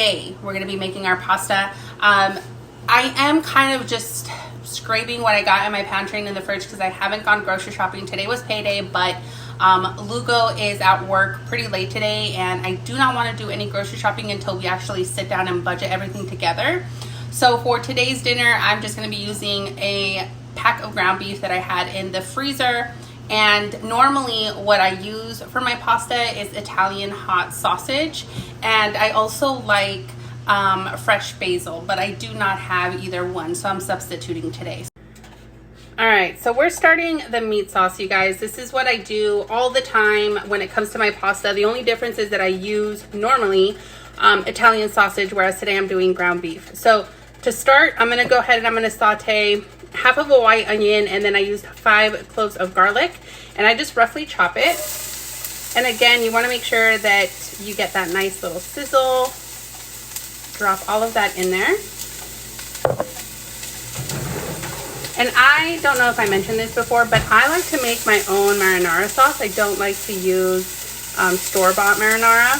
Today we're going to be making our pasta. I am kind of just scraping what I got in my pantry and in the fridge because I haven't gone grocery shopping. Today was payday, but Lugo is at work pretty late today, and I do not want to do any grocery shopping until we actually sit down and budget everything together. So for today's dinner, I'm just going to be using a pack of ground beef that I had in the freezer. And normally what I use for my pasta is Italian hot sausage, and I also like fresh basil, but I do not have either one, so I'm substituting today. All right, so we're starting the meat sauce, you guys. This is what I do all the time when it comes to my pasta. The only difference is that I use normally Italian sausage, whereas today I'm doing ground beef. So to start, I'm gonna go ahead and I'm gonna saute half of a white onion, and then I used 5 cloves of garlic, and I just roughly chop it. And again, you want to make sure that you get that nice little sizzle. Drop all of that in there. And I don't know if I mentioned this before, but I like to make my own marinara sauce. I don't like to use store-bought marinara.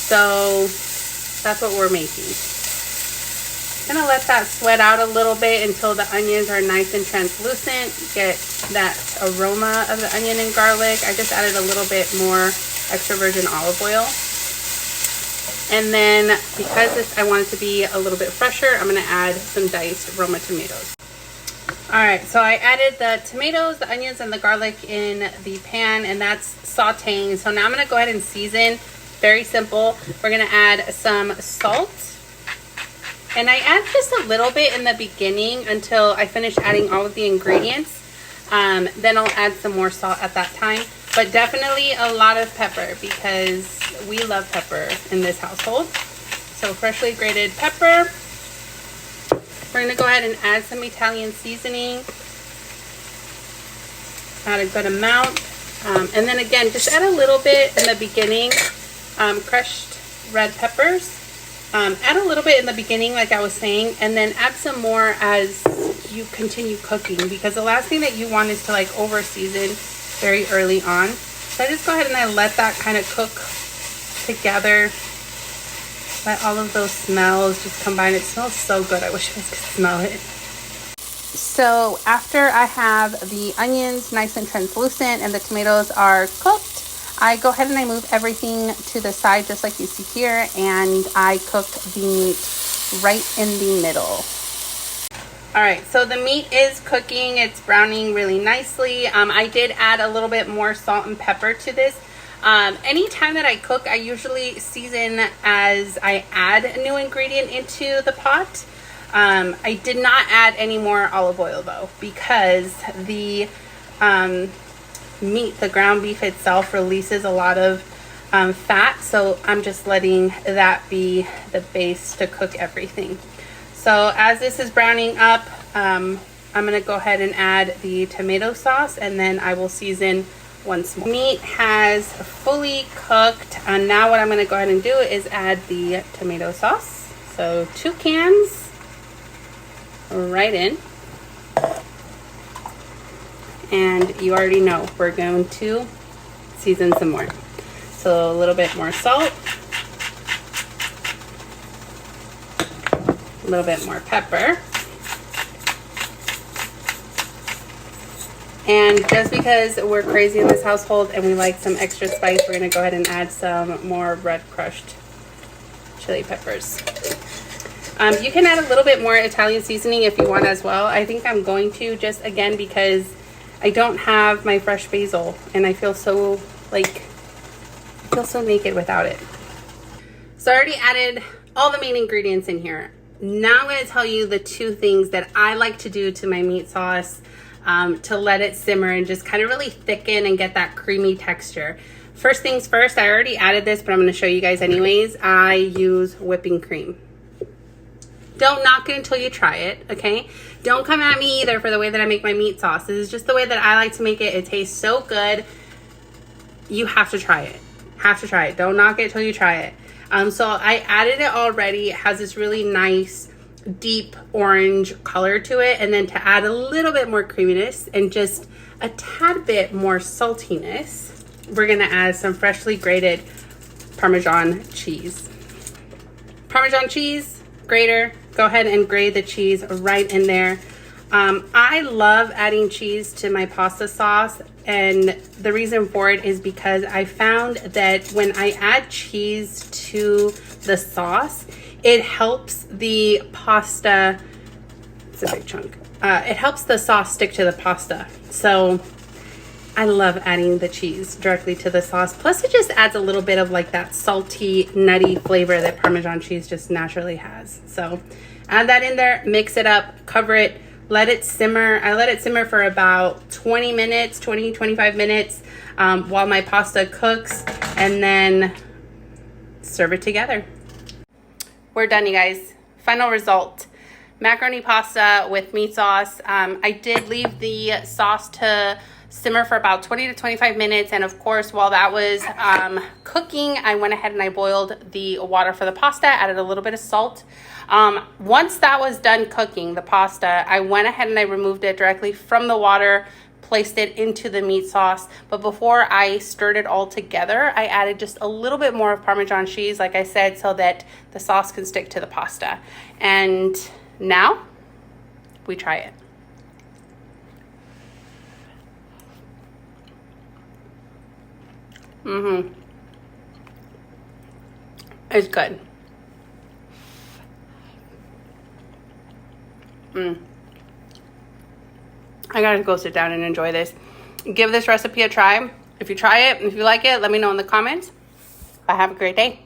So that's what we're making. Gonna let that sweat out a little bit until the onions are nice and translucent. Get that aroma of the onion and garlic. I just added a little bit more extra virgin olive oil. And then because I want it to be a little bit fresher, I'm gonna add some diced Roma tomatoes. All right, so I added the tomatoes, the onions, and the garlic in the pan, and that's sauteing. So now I'm gonna go ahead and season. Very simple. We're gonna add some salt. And I add just a little bit in the beginning until I finish adding all of the ingredients. Then I'll add some more salt at that time. But definitely a lot of pepper because we love pepper in this household. So freshly grated pepper. We're going to go ahead and add some Italian seasoning. Add a good amount. And then again, just add a little bit in the beginning. Crushed red peppers. Add a little bit in the beginning, like I was saying, and then add some more as you continue cooking, because the last thing that you want is to like over season very early on. So I just go ahead and I let that kind of cook together. Let all of those smells just combine. It smells so good. I wish you guys could smell it. So after I have the onions nice and translucent and the tomatoes are cooked, I go ahead and I move everything to the side just like you see here, and I cook the meat right in the middle. All right, so the meat is cooking. It's browning really nicely. I did add a little bit more salt and pepper to this. Anytime that I cook, I usually season as I add a new ingredient into the pot. I did not add any more olive oil though, because the meat, the ground beef itself, releases a lot of fat, so I'm just letting that be the base to cook everything. So as this is browning up, I'm gonna go ahead and add the tomato sauce, and then I will season once more. Meat has fully cooked, and now what I'm gonna go ahead and do is add the tomato sauce. So 2 cans right in. And you already know we're going to season some more. So a little bit more salt, a little bit more pepper. And just because we're crazy in this household and we like some extra spice, we're gonna go ahead and add some more red crushed chili peppers. You can add a little bit more Italian seasoning if you want as well. I think I'm going to, just again because I don't have my fresh basil and I feel so naked without it. So I already added all the main ingredients in here. Now I'm going to tell you the 2 things that I like to do to my meat sauce to let it simmer and just kind of really thicken and get that creamy texture. First things first, I already added this, but I'm going to show you guys anyways. I use whipping cream. Don't knock it until you try it, okay? Don't come at me either for the way that I make my meat sauce. This is just the way that I like to make it. It tastes so good. You have to try it. Have to try it. Don't knock it till you try it. So I added it already. It has this really nice, deep orange color to it. And then to add a little bit more creaminess and just a tad bit more saltiness, we're gonna add some freshly grated Parmesan cheese. Parmesan cheese grater. Go ahead and grate the cheese right in there. I love adding cheese to my pasta sauce, and the reason for it is because I found that when I add cheese to the sauce, it helps the pasta, it's a big chunk, it helps the sauce stick to the pasta. So I love adding the cheese directly to the sauce. Plus it just adds a little bit of like that salty, nutty flavor that Parmesan cheese just naturally has. So add that in there, mix it up, cover it, let it simmer. I let it simmer for about 20 minutes, 25 minutes while my pasta cooks, and then serve it together. We're done, you guys. Final result. Macaroni pasta with meat sauce. I did leave the sauce to simmer for about 20 to 25 minutes. And of course, while that was cooking, I went ahead and I boiled the water for the pasta, added a little bit of salt. Once that was done cooking, the pasta, I went ahead and I removed it directly from the water, placed it into the meat sauce. But before I stirred it all together, I added just a little bit more of Parmesan cheese, like I said, so that the sauce can stick to the pasta. And now we try it. It's good. I gotta go sit down and enjoy this. Give this recipe a try. If you try it, if you like it, let me know in the comments. Have a great day.